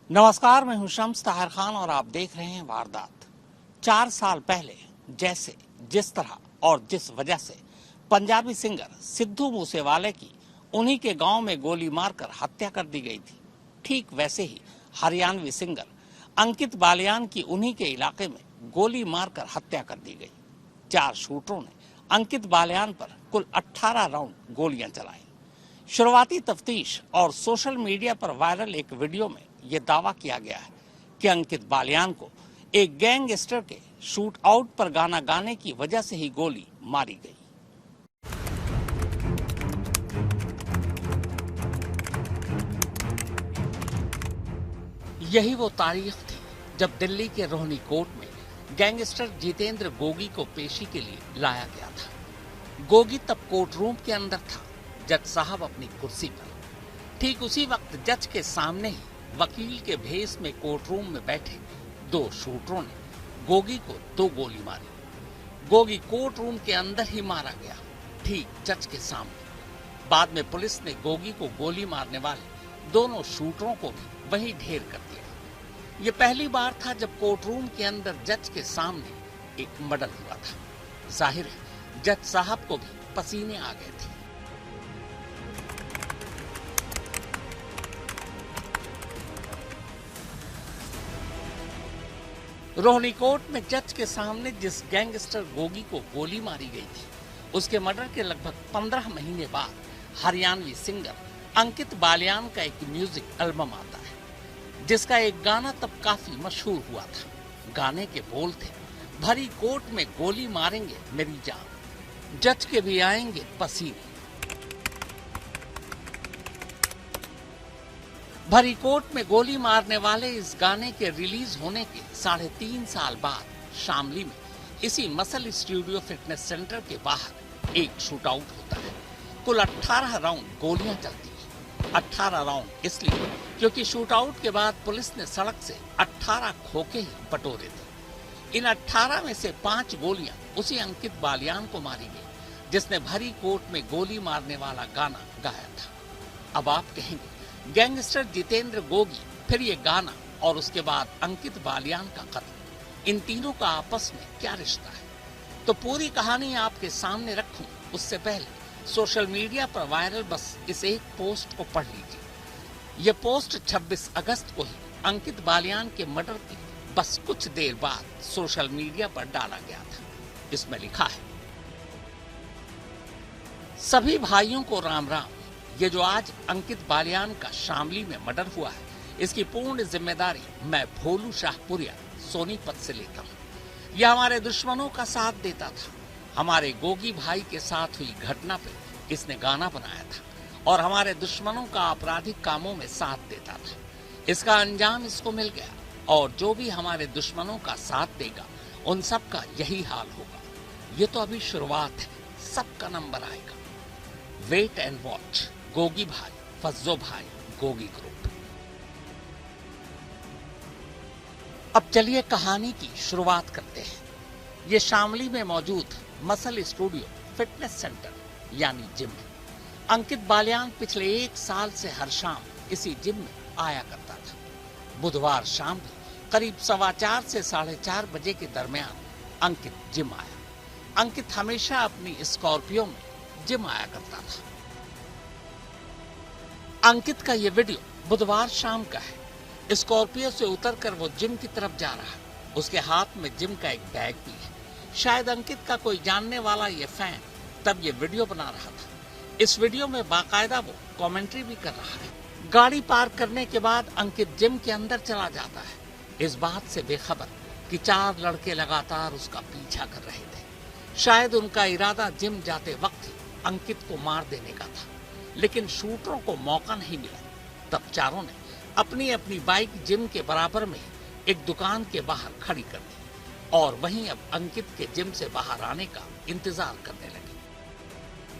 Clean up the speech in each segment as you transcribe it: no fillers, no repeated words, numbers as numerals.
नमस्कार, मैं हूं शम्स ताहिर खान और आप देख रहे हैं वारदात। 4 साल पहले जैसे, जिस तरह और जिस वजह से पंजाबी सिंगर सिद्धू मूसेवाले की उन्हीं के गांव में गोली मारकर हत्या कर दी गई थी, ठीक वैसे ही हरियाणवी सिंगर अंकित बालियान की उन्हीं के इलाके में गोली मारकर हत्या कर दी गई। 4 शूटरों ने अंकित बालियान पर कुल 18 राउंड गोलियां चलाई। शुरुआती तफ्तीश और सोशल मीडिया पर वायरल एक वीडियो में यह दावा किया गया है कि अंकित बालियान को एक गैंगस्टर के शूट आउट पर गाना गाने की वजह से ही गोली मारी गई। यही वो तारीख थी जब दिल्ली के रोहिणी कोर्ट में गैंगस्टर जितेंद्र गोगी को पेशी के लिए लाया गया था। गोगी तब कोर्ट रूम के अंदर था, जज साहब अपनी कुर्सी पर। ठीक उसी वक्त जज के सामने ही वकील के भेस में कोर्ट रूम में बैठे 2 शूटरों ने गोगी को 2 गोली मारी। गोगी कोर्ट रूम के अंदर ही मारा गया, ठीक जज के सामने। बाद में पुलिस ने गोगी को गोली मारने वाले दोनों शूटरों को भी वहीं ढेर कर दिया। ये पहली बार था जब कोर्ट रूम के अंदर जज के सामने एक मर्डर हुआ था। जाहिर है जज साहब को भी पसीने आ गए थे। रोहिणी कोर्ट में जज के सामने जिस गैंगस्टर गोगी को गोली मारी गई थी, उसके मर्डर के लगभग 15 महीने बाद हरियाणवी सिंगर अंकित बालियान का एक म्यूजिक एल्बम आता है, जिसका एक गाना तब काफी मशहूर हुआ था। गाने के बोल थे, भरी कोर्ट में गोली मारेंगे मेरी जान, जज के भी आएंगे पसीने। भरी कोर्ट में गोली मारने वाले इस गाने के रिलीज होने के 3.5 साल बाद शामली में इसी मसल स्टूडियो फिटनेस सेंटर के बाहर एक शूट आउट होता है। कुल 18 राउंड गोलियां चलती हैं। 18 राउंड इसलिए क्योंकि शूट आउट के बाद पुलिस ने सड़क से 18 खोखे ही बटोरे थे। इन 18 में से 5 गोलियां उसी अंकित बालियान को मारी गई, जिसने भरी कोर्ट में गोली मारने वाला गाना गाया था। अब आप कहेंगे, गैंगस्टर जितेंद्र गोगी, फिर ये गाना और उसके बाद अंकित बालियान का कत्ल, इन तीनों का आपस में क्या रिश्ता है? तो पूरी कहानी आपके सामने रखूं उससे पहले सोशल मीडिया पर वायरल बस इस एक पोस्ट को पढ़ लीजिए। यह पोस्ट 26 अगस्त को ही अंकित बालियान के मर्डर के बस कुछ देर बाद सोशल मीडिया पर डाला गया था। इसमें लिखा है, सभी भाइयों को राम राम। ये जो आज अंकित बालियान का शामली में मर्डर हुआ है, इसकी पूर्ण जिम्मेदारी मैं भोलू शाहपुरिया सोनीपत से लेता हूँ। यह हमारे दुश्मनों का साथ देता था। हमारे गोगी भाई के साथ हुई घटना पे इसने गाना बनाया था और हमारे दुश्मनों का आपराधिक कामों में साथ देता था। इसका अंजाम इसको मिल गया और जो भी हमारे दुश्मनों का साथ देगा उन सब का यही हाल होगा। ये तो अभी शुरुआत है, सबका नंबर आएगा। Wait and watch. गोगी भाई, फज्जो भाई, गोगी ग्रुप। अब चलिए कहानी की शुरुआत करते हैं। ये शामली में मौजूद मसल स्टूडियो फिटनेस सेंटर यानी जिम है। अंकित बालियान पिछले 1 साल से हर शाम इसी जिम में आया करता था। बुधवार शाम भी करीब 4:15 से 4:30 बजे के दरमियान अंकित जिम आया। अंकित हमेशा अपनी स्कॉर्पियो में जिम आया करता था। अंकित का यह वीडियो बुधवार शाम का है। स्कॉर्पियो से उतरकर वो जिम की तरफ जा रहा है। उसके हाथ में जिम का एक बैग भी है। शायद अंकित का कोई जानने वाला ये फैन तब ये वीडियो बना रहा था। इस वीडियो में बाकायदा वो कमेंट्री भी कर रहा है। गाड़ी पार्क करने के बाद अंकित जिम के अंदर चला जाता है, इस बात से बेखबर कि 4 लड़के लगातार उसका पीछा कर रहे थे। शायद उनका इरादा जिम जाते वक्त ही अंकित को मार देने का था, लेकिन शूटरों को मौका नहीं मिला। तब चारों ने अपनी अपनी बाइक जिम के बराबर में एक दुकान के बाहर खड़ी कर दी और वहीं अब अंकित के जिम से बाहर आने का इंतजार करने लगे।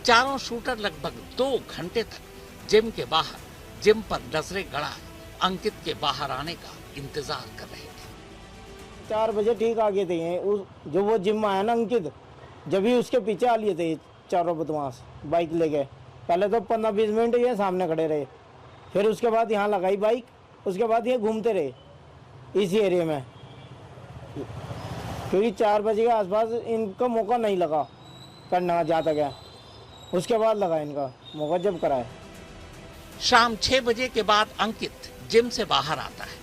चारों शूटर लगभग 2 घंटे तक जिम के बाहर जिम पर नजरें गड़ाए अंकित के बाहर आने का इंतजार कर रहे थे। 4 बजे ठीक आ गए थे। जो वो जिम आया ना अंकित, जब ही उसके पीछे आ लिए थे चारों बदमाश बाइक ले गए। पहले तो 15-20 मिनट ये सामने खड़े रहे, फिर उसके बाद यहाँ लगाई बाइक उसके बाद ये घूमते रहे इसी एरिया में, क्योंकि 4 बजे के आसपास इनका मौका नहीं लगा करने का जहाँ तक है, उसके बाद लगा इनका मौका जब कराए। शाम 6 बजे के बाद अंकित जिम से बाहर आता है।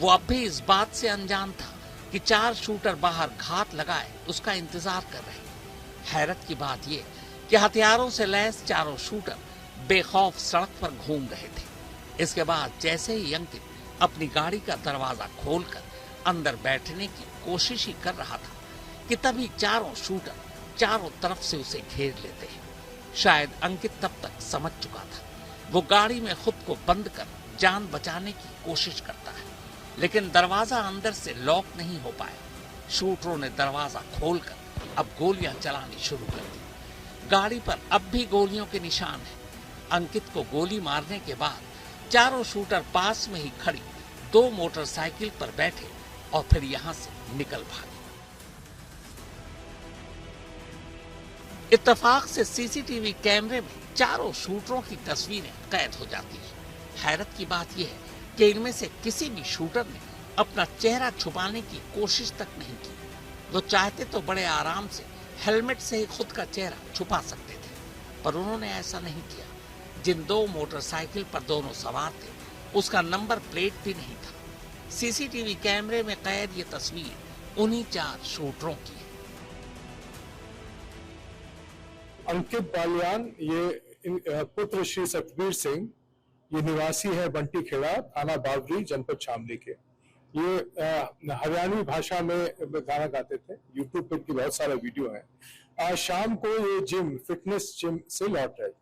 वो अब भी इस बात से अनजान था कि 4 शूटर बाहर घात लगाए उसका इंतजार कर रहे। हैरत की बात यह कि हथियारों से लैस चारों शूटर बेखौफ सड़क पर घूम रहे थे। इसके बाद जैसे ही अंकित अपनी गाड़ी का दरवाजा खोलकर अंदर बैठने की कोशिश ही कर रहा था कि तभी चारों शूटर चारों तरफ से उसे घेर लेते हैं। शायद अंकित तब तक समझ चुका था। वो गाड़ी में खुद को बंद कर जान बचाने की कोशिश करता है, लेकिन दरवाजा अंदर से लॉक नहीं हो पाया। शूटरों ने दरवाजा खोलकर अब गोलियां चलानी शुरू कर दी। गाड़ी पर अब भी गोलियों के निशान हैं। अंकित को गोली मारने के बाद चारों शूटर पास में ही खड़ी 2 मोटरसाइकिल पर बैठे और फिर यहां से निकल भागे। इत्तेफाक से सीसीटीवी कैमरे में चारों शूटरों की तस्वीरें कैद हो जाती है। हैरत की बात यह है कि इनमें से किसी भी शूटर ने अपना चेहरा छुपाने की कोशिश तक नहीं की। वो चाहते तो बड़े आराम से हेलमेट से ही खुद का चेहरा छुपा सकते थे, पर उन्होंने ऐसा नहीं किया। जिन 2 मोटरसाइकिल पर दोनों सवार थे उसका नंबर प्लेट भी नहीं था। सीसीटीवी कैमरे में कैद ये तस्वीर उन्हीं 4 शूटरों की है। अंकित बालियान ये पुत्र श्री सतबीर सिंह, ये निवासी है बंटी खेड़ा, थाना बावरी, जनपद शामली के। ये हरियाणवी भाषा में गाना गाते थे। यूट्यूब पर की बहुत सारा वीडियो है। आज शाम को ये फिटनेस जिम से लौट रहे थे।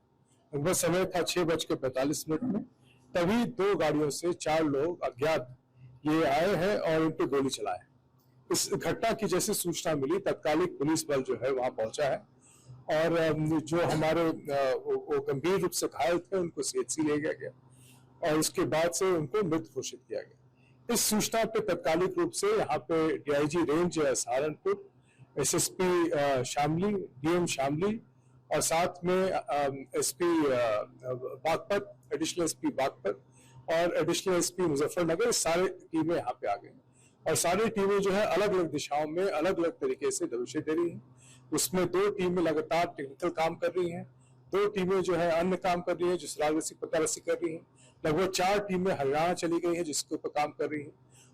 लगभग समय था 6:45 में। तभी 2 गाड़ियों से 4 लोग अज्ञात ये आए हैं और उन पर गोली चलाए। इस घटना की जैसे सूचना मिली, तत्कालिक पुलिस बल जो है वहां पहुंचा है और जो हमारे वो गंभीर रूप से घायल थे उनको सीएचसी ले गया और उसके बाद से उनको मृत घोषित किया गया। इस सूचना पे तत्कालिक रूप से यहाँ पे DIG range Saharanpur, SSP Shamli, DM Shamli और साथ में SP Baghpat, additional SP Baghpat और एडिशनल एसपी मुजफ्फरनगर, सारे टीमें यहाँ पे आ गई और सारी टीमें जो है अलग अलग दिशाओं में अलग अलग तरीके से दबिशें दे रही हैं। उसमें 2 टीमें लगातार टेक्निकल काम कर रही हैं, 2 टीमें जो है अन्य काम कर रही हैं, जिस राजसी पतारसी कर रही हैं। लगभग 4 टीमें हरियाणा चली गई हैं जिसके ऊपर काम कर रही हैं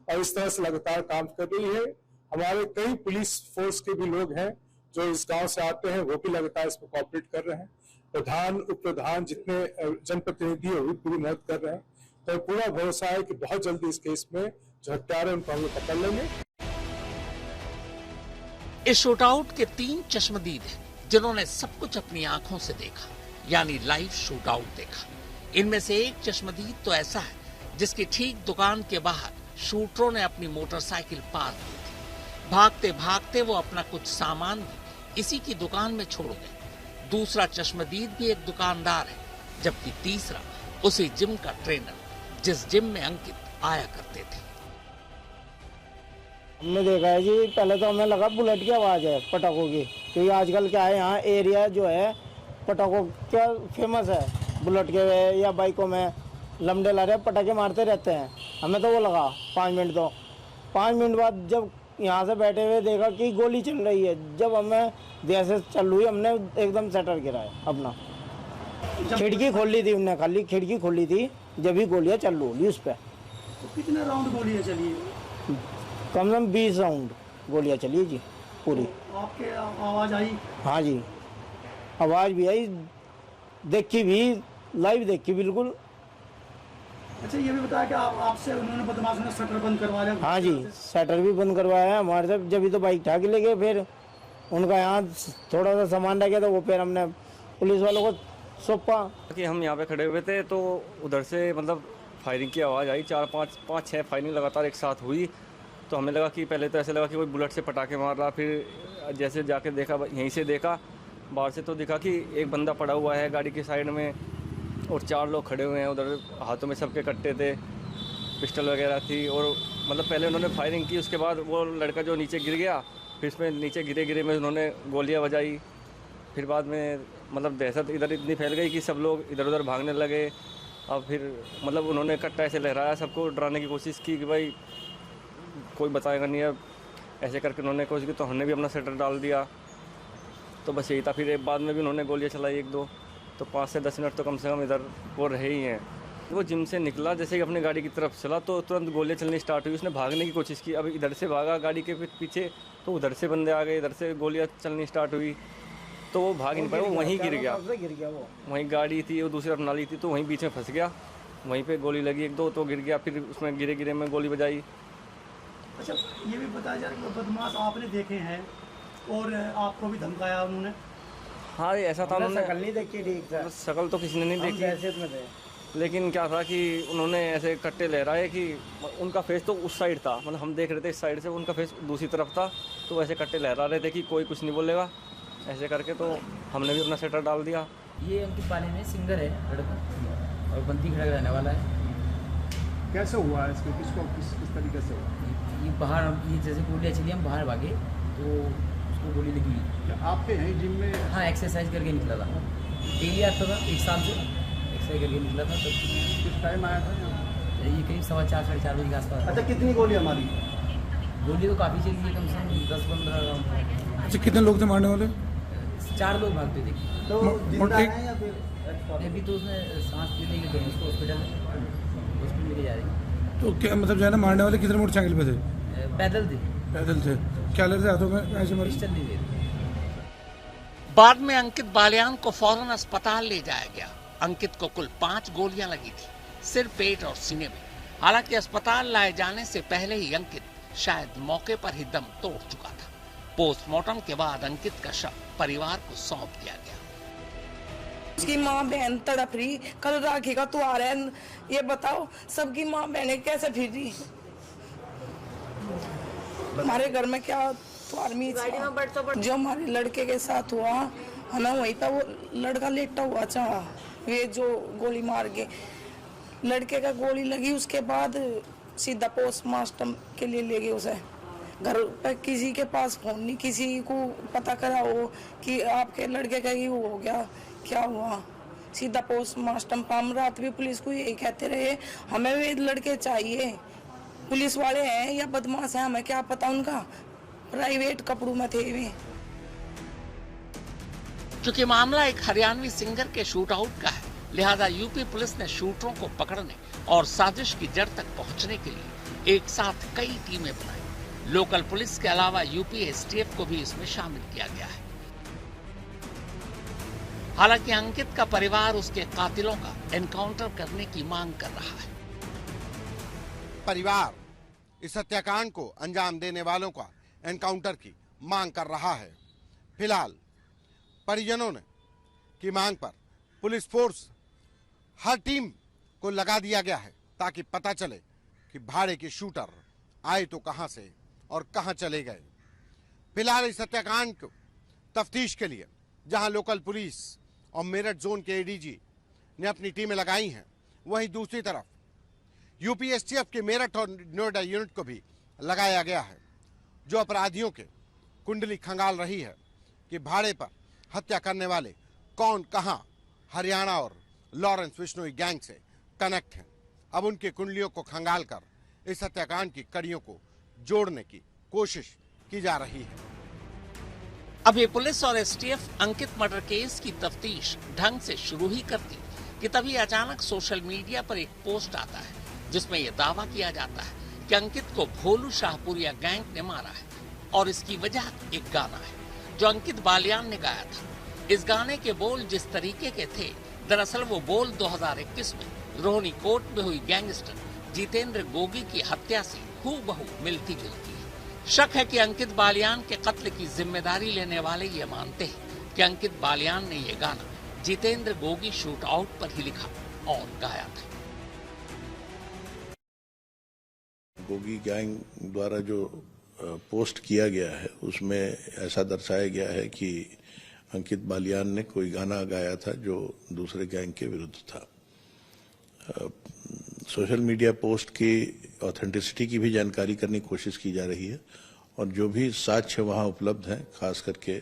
और इस तरह से लगातार काम कर रही है। हमारे कई पुलिस फोर्स के भी लोग हैं जो इस गांव से आते हैं, वो भी लगातार इसमें कोऑपरेट कर रहे हैं। प्रधान, उप प्रधान, जितने जनप्रतिनिधि है वो पूरी मदद कर रहे हैं। तो पूरा भरोसा है कि बहुत जल्दी इस केस में जो हत्यारे उनको हम लोग पकड़ लेंगे। इस शूटआउट के 3 चश्मदीद हैं जिन्होंने सब कुछ अपनी आंखों से देखा, यानी लाइव शूटआउट देखा। इनमें से एक चश्मदीद तो ऐसा है जिसकी ठीक दुकान के बाहर शूटरों ने अपनी मोटरसाइकिल पार्क की थी। भागते भागते वो अपना कुछ सामान भी इसी की दुकान में छोड़ गए। दूसरा चश्मदीद भी एक दुकानदार है, जबकि तीसरा उसी जिम का ट्रेनर जिस जिम में अंकित आया करते थे। हमने देखा है जी, पहले तो हमें लगा बुलेट की आवाज़ है, पटाखों की, क्योंकि आजकल क्या है यहाँ एरिया जो है पटाखों क्या फेमस है। बुलेट के या बाइकों में लमडे ला रहे पटाखे मारते रहते हैं। हमें तो वो लगा 5 मिनट, तो 5 मिनट बाद जब यहाँ से बैठे हुए देखा कि गोली चल रही है। जब हमें जैसे चल हुई हमने एकदम शटर गिराया अपना, खिड़की खोल ली थी उनने, खाली खिड़की खोली थी जब ही गोलियाँ चल रही उस पर। तो कितने राउंड गोलियाँ चली? कम से कम 20 राउंड गोलियाँ चली जी पूरी। तो आपके आवाज़ आई? हाँ जी, आवाज़ भी आई, देखी भी, लाइव देखी बिल्कुल। अच्छा, ये भी बताया कि आपसे उन्होंने बदमाशों ने शटर बंद करवा लिया? हाँ जी, शटर भी बंद करवाया है हमारे से। जब भी तो बाइक ठाक ले गए, फिर उनका यहाँ थोड़ा सा सामान रह गया तो वो फिर हमने पुलिस वालों को सौंपा। कि हम यहाँ पे खड़े हुए थे तो उधर से मतलब फायरिंग की आवाज़ आई, 4-5-6 फायरिंग लगातार एक साथ हुई। तो हमें लगा कि पहले तो ऐसे लगा कि कोई बुलेट से पटाखे मार रहा, फिर जैसे जाके देखा, यहीं से देखा बाहर से तो दिखा कि एक बंदा पड़ा हुआ है गाड़ी की साइड में और 4 लोग खड़े हुए हैं। उधर हाथों में सबके कट्टे थे, पिस्टल वगैरह थी और मतलब पहले उन्होंने फायरिंग की, उसके बाद वो लड़का जो नीचे गिर गया, फिर इसमें नीचे गिरे में उन्होंने गोलियां बजाई। फिर बाद में मतलब दहशत इधर इतनी फैल गई कि सब लोग इधर उधर भागने लगे अब फिर मतलब उन्होंने कट्टा ऐसे लहराया, सबको डराने की कोशिश की कि भाई कोई बताएगा नहीं, अब ऐसे करके उन्होंने कोशिश की तो हमने भी अपना शटर डाल दिया। तो बस यही था। फिर एक बाद में भी उन्होंने गोलियां चलाई 1-2, तो 5 से 10 मिनट तो कम से कम इधर वो रहे ही हैं। वो जिम से निकला, जैसे कि अपनी गाड़ी की तरफ चला तो तुरंत गोलियां चलनी स्टार्ट हुई। उसने भागने की कोशिश की, अब इधर से भागा गाड़ी के पीछे, तो उधर से बंदे आ गए, इधर से गोलियां चलनी स्टार्ट हुई, तो वो भाग नहीं पाया, वो वहीं गिर गया। वहीं गाड़ी थी, वो दूसरी तरफ नाली थी, तो वहीं बीच में फंस गया। वहीं पे गोली लगी 1-2 तो गिर गया। फिर उसमें गिरे गिरे में गोली बजाई। अच्छा, ये भी बताया जा रहा है कि बदमाश आपने देखे हैं और आपको भी धमकाया उन्होंने? हाँ, ऐसा था। उन्होंने शक्ल नहीं देखी ठीक था, शक्ल तो किसी ने नहीं देखी, हैसियत में थे। लेकिन क्या था कि उन्होंने ऐसे कट्टे लहराए कि उनका फेस तो उस साइड था, मतलब हम देख रहे थे इस साइड से, उनका फेस दूसरी तरफ था, तो ऐसे कट्टे लहरा रहे थे कि कोई कुछ नहीं बोलेगा। ऐसे करके तो हमने भी अपना शटर डाल दिया। ये अंकित बालियान में सिंगर है लड़का और बंदी खड़ा रहने वाला है। कैसे हुआ है इसको, किस तरीके से हुआ? ये बाहर, ये जैसे गोलियाँ चली, हम बाहर भागे तो उसको गोली लगी। क्या आपके यहीं जिम में? हाँ, एक्सरसाइज करके निकला था, डेली आता था, 1 साल से एक्सरसाइज करके निकला था। तब किस टाइम आया था यहाँ? ये करीब 4:15 साढ़े 4 बजे के आसपास। अच्छा, कितनी गोलियां मारी? गोली तो काफ़ी चली थी, कम से कम 10-15 राउंड। अच्छा, कितने लोग थे मारने वाले? 4 लोग भागते थे। तो जिंदा है या फिर अभी तो उसमें सांस लेने के गए, उसको हॉस्पिटल लेके जा रही है। तो क्या मतलब जो है ना, मारने वाले कितने मोटरसाइकिल पे थे? पैदल थे, पैदल थे। क्या लेते हाथों में? ऐसे मारे? पिस्टल नहीं दे रहे। बाद में अंकित बालियान को फौरन अस्पताल ले जाया गया। अंकित को कुल 5 गोलियां लगी थी, सिर, पेट और सीने में। हालांकि अस्पताल लाए जाने से पहले ही अंकित शायद मौके पर ही दम तोड़ चुका था। पोस्टमार्टम के बाद अंकित का शव परिवार को सौंप दिया गया। उसकी माँ बहन तड़प रही, कल राखी का त्योहार है, ये बताओ सबकी माँ बहनें कैसे फिर रही? हमारे घर में क्या त्योहार में जो हमारे लड़के के साथ हुआ है ना, वहीं पे वो लड़का लेटा हुआ चाहा, वे जो गोली मार के लड़के का गोली लगी, उसके बाद सीधा पोस्टमार्टम के लिए ले गए उसे। घर पे किसी के पास फोन नहीं, किसी को पता करा हो कि आपके लड़के का ही वो हो गया, क्या हुआ, सीधा पोस्टमार्टम। हम रात भी पुलिस को यही कहते रहे, हमें वे लड़के चाहिए। पुलिस वाले हैं या बदमाश हैं, हमें क्या पता उनका, प्राइवेट कपड़ों में थे वे। चूंकि मामला एक हरियाणवी सिंगर के शूट आउट का है, लिहाजा यूपी पुलिस ने शूटरों को पकड़ने और साजिश की जड़ तक पहुंचने के लिए एक साथ कई टीमें बनाई। लोकल पुलिस के अलावा यूपी एसटीएफ को भी इसमें शामिल किया गया है। हालांकि अंकित का परिवार उसके कातिलों का एनकाउंटर करने की मांग कर रहा है। परिवार इस हत्याकांड को अंजाम देने वालों का एनकाउंटर की मांग कर रहा है। फिलहाल परिजनों ने की मांग पर पुलिस फोर्स हर टीम को लगा दिया गया है, ताकि पता चले कि भाड़े के शूटर आए तो कहां से और कहां चले गए। फिलहाल इस हत्याकांड को तफ्तीश के लिए जहां लोकल पुलिस और मेरठ जोन के एडीजी ने अपनी टीमें लगाई हैं, वहीं दूसरी तरफ यूपी एसटीएफ के मेरठ और नोएडा यूनिट को भी लगाया गया है, जो अपराधियों के कुंडली खंगाल रही है कि भाड़े पर हत्या करने वाले कौन कहां हरियाणा और लॉरेंस बिश्नोई गैंग से कनेक्ट हैं। अब उनके कुंडलियों को खंगाल कर इस हत्याकांड की कड़ियों को जोड़ने की कोशिश की जा रही है। अभी पुलिस और एसटीएफ अंकित मर्डर केस की तफ्तीश ढंग से शुरू ही करती कि तभी अचानक सोशल मीडिया पर एक पोस्ट आता है, जिसमें यह दावा किया जाता है कि अंकित को भोलू शाहपुरिया गैंग ने मारा है, और इसकी वजह एक गाना है जो अंकित बालियान ने गाया था। इस गाने के बोल जिस तरीके के थे, दरअसल वो बोल 2021 में रोहिणी कोट में हुई गैंगस्टर जितेंद्र गोगी की हत्या से हूबहू मिलती जुलती है। शक है कि अंकित बालियान के कत्ल की जिम्मेदारी लेने वाले ये मानते हैं कि अंकित बालियान ने ये गाना जितेंद्र गोगी शूट आउट पर ही लिखा और गाया था। गोगी गैंग द्वारा जो पोस्ट किया गया है, उसमें ऐसा दर्शाया गया है कि अंकित बालियान ने कोई गाना गाया था जो दूसरे गैंग के विरुद्ध था। सोशल मीडिया पोस्ट की ऑथेंटिसिटी की भी जानकारी करने की कोशिश की जा रही है, और जो भी साक्ष्य वहां उपलब्ध हैं, खास करके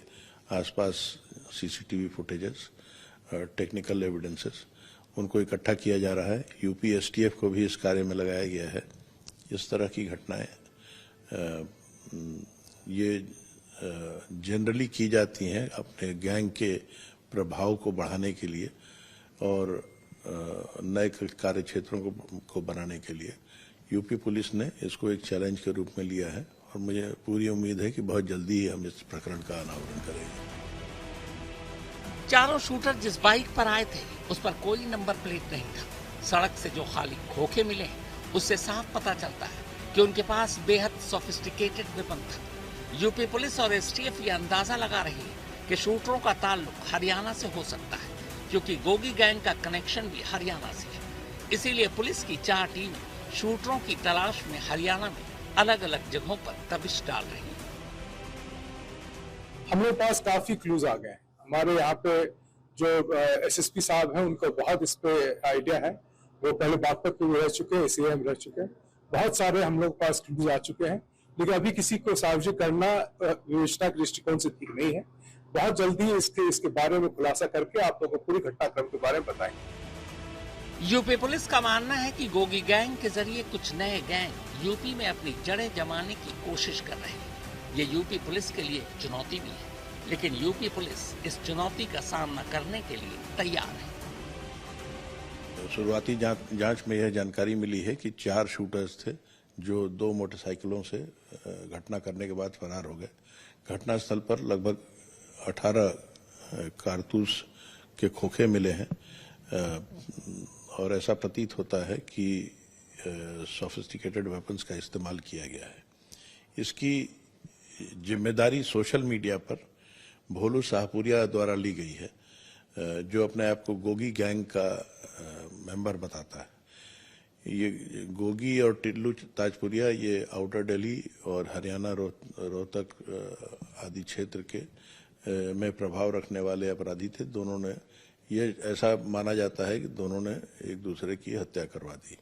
आसपास सीसीटीवी फुटेजेस, टेक्निकल एविडेंसेस, उनको इकट्ठा किया जा रहा है। यूपी एसटीएफ को भी इस कार्य में लगाया गया है। इस तरह की घटनाएं ये जनरली की जाती हैं अपने गैंग के प्रभाव को बढ़ाने के लिए और नए कार्य क्षेत्रों को बनाने के लिए। यूपी पुलिस ने इसको एक चैलेंज के रूप में लिया है और मुझे पूरी उम्मीद है कि बहुत जल्दी ही हम इस प्रकरण का अनावरण करेंगे। चारों शूटर जिस बाइक पर आए थे उस पर कोई नंबर प्लेट नहीं था। सड़क से जो खाली खोखे मिले हैं उससे साफ पता चलता है कि उनके पास बेहद सोफिस्टिकेटेड वेपन था। यूपी पुलिस और एसटीएफ ये अंदाजा लगा रही है कि शूटरों का ताल्लुक हरियाणा से हो सकता है, क्योंकि गोगी गैंग का कनेक्शन भी हरियाणा से है। इसीलिए पुलिस की 4 टीमें शूटरों की तलाश में हरियाणा में अलग अलग जगहों पर दबिश डाल रही है। हम लोग पास काफी क्लूज आ गए। हमारे यहाँ पे जो एसएसपी साहब हैं उनको बहुत इस पे आइडिया है। वो पहले बागपत में रह चुके हैं, सीएम रह चुके हैं। बहुत सारे हम लोग पास क्लूज आ चुके हैं, लेकिन अभी किसी को सार्वजनिक करना विवेचना के दृष्टिकोण से ठीक नहीं है। बहुत जल्दी इसके बारे में खुलासा करके आप लोगों को पूरी घटनाक्रम के बारे में बताएंगे। यूपी पुलिस का मानना है कि गोगी गैंग के जरिए कुछ नए गैंग यूपी में अपनी जड़ें जमाने की कोशिश कर रहे हैं। ये यूपी पुलिस के लिए चुनौती भी है, लेकिन यूपी पुलिस इस चुनौती का सामना करने के लिए तैयार है। शुरुआती जांच में यह जानकारी मिली है कि 4 शूटर्स थे जो 2 मोटरसाइकिलों से घटना करने के बाद फरार हो गए। घटनास्थल पर लगभग 18 कारतूस के खोखे मिले हैं और ऐसा प्रतीत होता है कि सोफिस्टिकेटेड वेपन्स का इस्तेमाल किया गया है। इसकी जिम्मेदारी सोशल मीडिया पर भोलू शाहपुरिया द्वारा ली गई है, जो अपने आप को गोगी गैंग का मेंबर बताता है। ये गोगी और टिल्लू ताजपुरिया ये आउटर दिल्ली और हरियाणा रोहतक आदि क्षेत्र के में प्रभाव रखने वाले अपराधी थे। दोनों ने ये ऐसा माना जाता है कि दोनों ने एक दूसरे की हत्या करवा दी।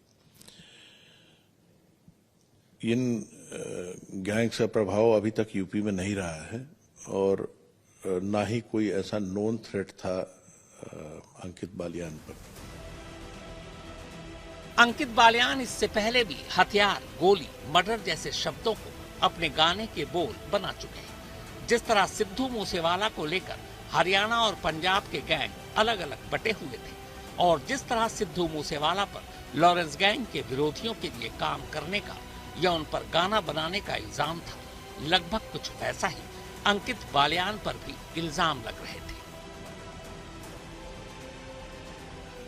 इन गैंग्स का प्रभाव अभी तक यूपी में नहीं रहा है और ना ही कोई ऐसा नोन थ्रेट था अंकित बालियान पर। अंकित बालियान इससे पहले भी हथियार, गोली, मर्डर जैसे शब्दों को अपने गाने के बोल बना चुके हैं। जिस तरह सिद्धू मूसेवाला को लेकर हरियाणा और पंजाब के गैंग अलग अलग बटे हुए थे और जिस तरह सिद्धू मूसेवाला पर लॉरेंस गैंग के विरोधियों के लिए काम करने का या उन पर गाना बनाने का इल्जाम था, लगभग कुछ वैसा ही अंकित बालियान पर भी इल्जाम लग रहे थे।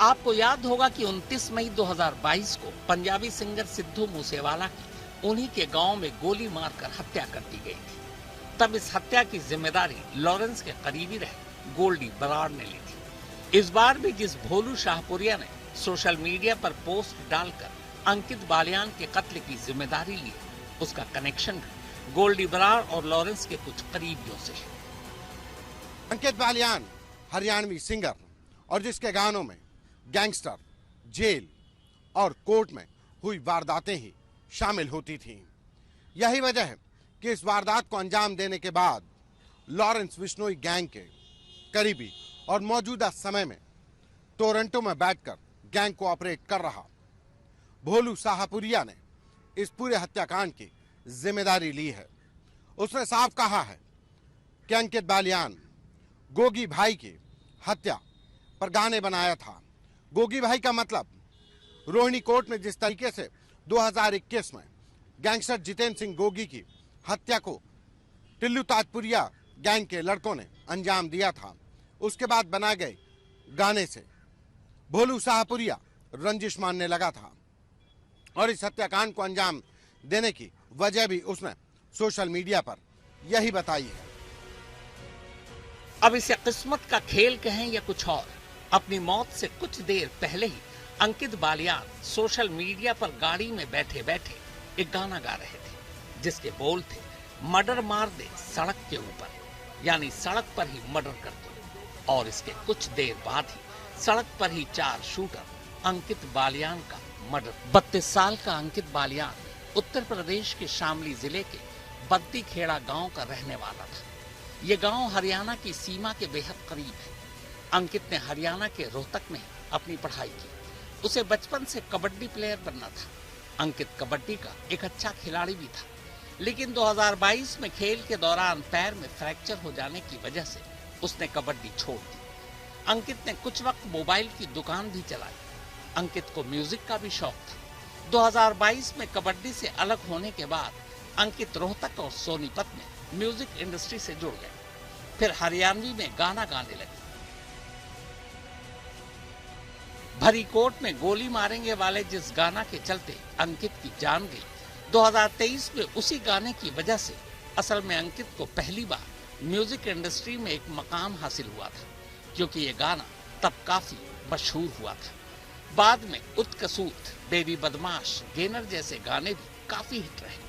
आपको याद होगा कि 29 मई 2022 को पंजाबी सिंगर सिद्धू मूसेवाला की उन्हीं के गांव में गोली मारकर हत्या कर दी गई थी। तब इस हत्या की जिम्मेदारी लॉरेंस के करीबी रहे गोल्डी बराड़ ने ली थी। इस बार भी जिस भोलू शाहपुरिया ने सोशल मीडिया पर पोस्ट डालकर अंकित बालियान के कत्ल की जिम्मेदारी ली, उसका कनेक्शन भी गोल्डी बराड़ और लॉरेंस के कुछ करीबियों से है। अंकित बालियान हरियाणवी सिंगर और जिसके गानों में गैंगस्टर, जेल और कोर्ट में हुई वारदातें ही शामिल होती थीं। यही वजह है कि इस वारदात को अंजाम देने के बाद लॉरेंस बिश्नोई गैंग के करीबी और मौजूदा समय में टोरंटो में बैठकर गैंग को ऑपरेट कर रहा भोलू शाहपुरिया ने इस पूरे हत्याकांड की जिम्मेदारी ली है। उसने साफ कहा है कि अंकित बालियान गोगी भाई की हत्या पर गाने बनाया था। गोगी भाई का मतलब रोहिणी कोर्ट में जिस तरीके से 2021 में गैंगस्टर जितेंद्र सिंह गोगी की हत्या को टिल्लू ताजपुरिया गैंग के लड़कों ने अंजाम दिया था, उसके बाद बनाए गए गाने से भोलू शाहपुरिया रंजिश मानने लगा था और इस हत्याकांड को अंजाम देने की वजह भी उसने सोशल मीडिया पर यही बताई है। अब इसे किस्मत का खेल कहें या कुछ और, अपनी मौत से कुछ देर पहले ही अंकित बालियान सोशल मीडिया पर गाड़ी में बैठे बैठे एक गाना गा रहे थे जिसके बोल थे मर्डर मार दे सड़क के ऊपर, यानी सड़क पर ही मर्डर कर दो। और इसके कुछ देर बाद ही सड़क पर ही 4 शूटर अंकित बालियान का मर्डर। 32 साल का अंकित बालियान उत्तर प्रदेश के शामली जिले के बद्दी खेड़ा गांव का रहने वाला था। ये गांव हरियाणा की सीमा के बेहद करीब है। अंकित ने हरियाणा के रोहतक में अपनी पढ़ाई की। उसे बचपन से कबड्डी प्लेयर बनना था। अंकित कबड्डी का एक अच्छा खिलाड़ी भी था, लेकिन 2022 में खेल के दौरान पैर में फ्रैक्चर हो जाने की वजह से उसने कबड्डी छोड़ दी। अंकित ने कुछ वक्त मोबाइल की दुकान भी चलाई। अंकित को म्यूजिक का भी शौक था। 2022 में कबड्डी से अलग होने के बाद अंकित रोहतक और सोनीपत में म्यूजिक इंडस्ट्री से जुड़ गए। फिर हरियाणवी में गाना गाने लगे। भरी कोट में गोली मारेंगे वाले जिस गाना के चलते अंकित की जान गई, 2023 में उसी गाने की वजह से असल में अंकित को पहली बार म्यूजिक इंडस्ट्री में एक मकाम हासिल हुआ था, क्योंकि ये गाना तब काफी मशहूर हुआ था। बाद में उत्कसूत, बेबी बदमाश, गेनर जैसे गाने भी काफी हिट रहे।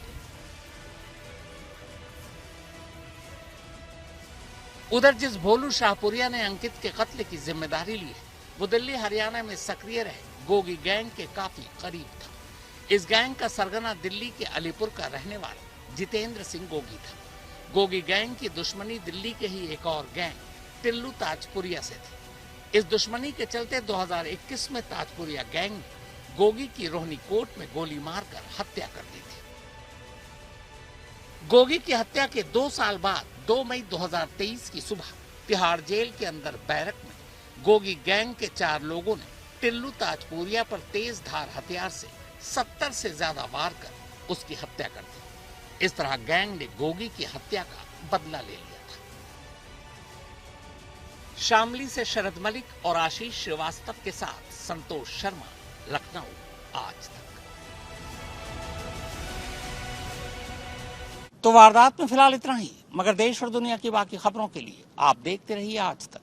उधर जिस भोलू शाहपुरिया ने अंकित के कत्ल की जिम्मेदारी ली है, वो दिल्ली हरियाणा में सक्रिय रहे गोगी गैंग के काफी करीब था। इस गैंग का सरगना दिल्ली के अलीपुर का रहने वाला जितेंद्र सिंह गोगी था। गोगी गैंग की दुश्मनी दिल्ली के ही एक और गैंग टिल्लू ताजपुरिया से थी। इस दुश्मनी के चलते 2021 में ताजपुरिया गैंग ने गोगी की रोहनी कोट में गोली मारकर हत्या कर दी थी। गोगी की हत्या के 2 साल बाद 2 मई 2023 की सुबह तिहाड़ जेल के अंदर बैरक में गोगी गैंग के 4 लोगों ने टिल्लू ताजपुरिया पर तेज धार हथियार से 70 से ज्यादा वार कर उसकी हत्या कर दी। इस तरह गैंग ने गोगी की हत्या का बदला ले लिया था। शामली से शरद मलिक और आशीष श्रीवास्तव के साथ संतोष शर्मा, लखनऊ, आज तक। तो वारदात में फिलहाल इतना ही, मगर देश और दुनिया की बाकी खबरों के लिए आप देखते रहिए आज तक।